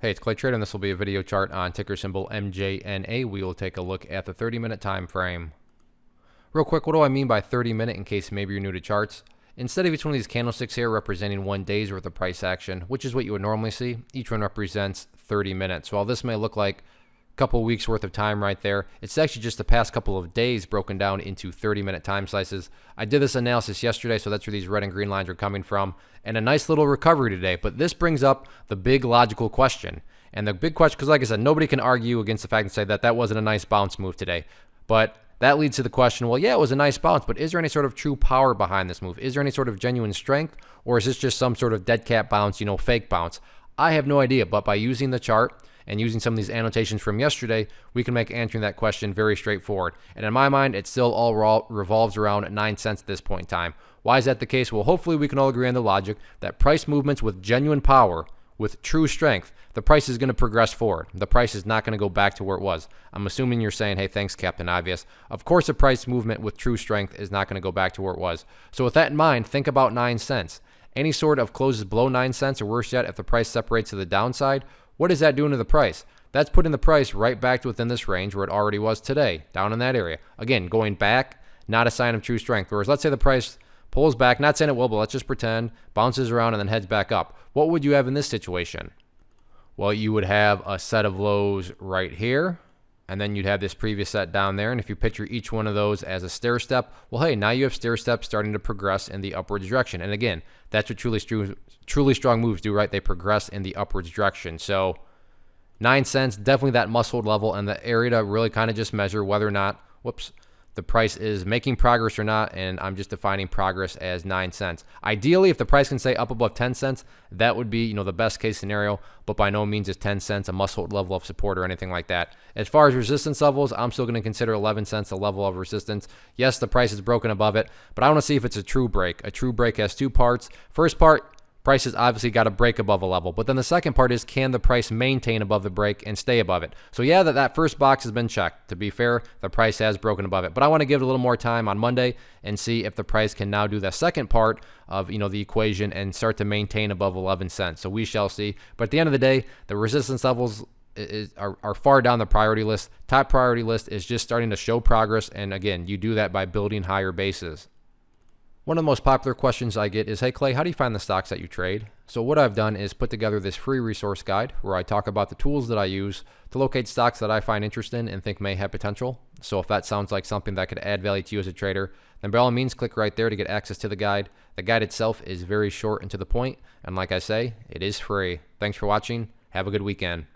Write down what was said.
Hey, it's Clay Trader, and this will be a video chart on ticker symbol MJNA. We will take a look at the 30-minute time frame. Real quick, what do I mean by 30-minute in case maybe you're new to charts? Instead of each one of these candlesticks here representing 1 day's worth of price action, which is what you would normally see, each one represents 30 minutes. While this may look like a couple weeks worth of time right there, it's actually just the past couple of days broken down into 30-minute time slices. I did this analysis yesterday, so that's where these red and green lines are coming from, and a nice little recovery today. But this brings up the big logical question. And the big question, because like I said, nobody can argue against the fact and say that that wasn't a nice bounce move today. But that leads to the question, well, yeah, it was a nice bounce, but is there any sort of true power behind this move? Is there any sort of genuine strength, or is this just some sort of dead cat bounce, fake bounce? I have no idea, but by using the chart and using some of these annotations from yesterday, we can make answering that question very straightforward. And in my mind, it still all revolves around 9 cents at this point in time. Why is that the case? Well, hopefully we can all agree on the logic that price movements with genuine power, with true strength, the price is going to progress forward. The price is not going to go back to where it was. I'm assuming you're saying, hey, thanks, Captain Obvious. Of course, a price movement with true strength is not going to go back to where it was. So with that in mind, think about 9 cents. Any sort of closes below 9 cents, or worse yet, if the price separates to the downside, what is that doing to the price? That's putting the price right back to within this range where it already was today, down in that area. Again, going back, not a sign of true strength. Whereas let's say the price pulls back, not saying it will, but let's just pretend, bounces around and then heads back up. What would you have in this situation? Well, you would have a set of lows right here, and then you'd have this previous set down there. And if you picture each one of those as a stair step, well, hey, now you have stair steps starting to progress in the upwards direction. And again, that's what truly strong moves do, right? They progress in the upwards direction. So 9 cents, definitely that must-hold level, and the area to really kind of just measure whether or not, the price is making progress or not, and I'm just defining progress as 9 cents. Ideally, if the price can stay up above 10 cents, that would be, the best case scenario, but by no means is 10 cents a must-hold level of support or anything like that. As far as resistance levels, I'm still going to consider 11 cents a level of resistance. Yes, the price is broken above it, but I want to see if it's a true break. A true break has 2 parts. First part, price has obviously got to break above a level. But then the second part is, can the price maintain above the break and stay above it? So yeah, that first box has been checked. To be fair, the price has broken above it. But I want to give it a little more time on Monday and see if the price can now do the second part of the equation and start to maintain above 11 cents. So we shall see. But at the end of the day, the resistance levels are far down the priority list. Top priority list is just starting to show progress. And again, you do that by building higher bases. One of the most popular questions I get is, hey Clay, how do you find the stocks that you trade? So what I've done is put together this free resource guide where I talk about the tools that I use to locate stocks that I find interesting and think may have potential. So if that sounds like something that could add value to you as a trader, then by all means click right there to get access to the guide. The guide itself is very short and to the point, and like I say, it is free. Thanks for watching. Have a good weekend.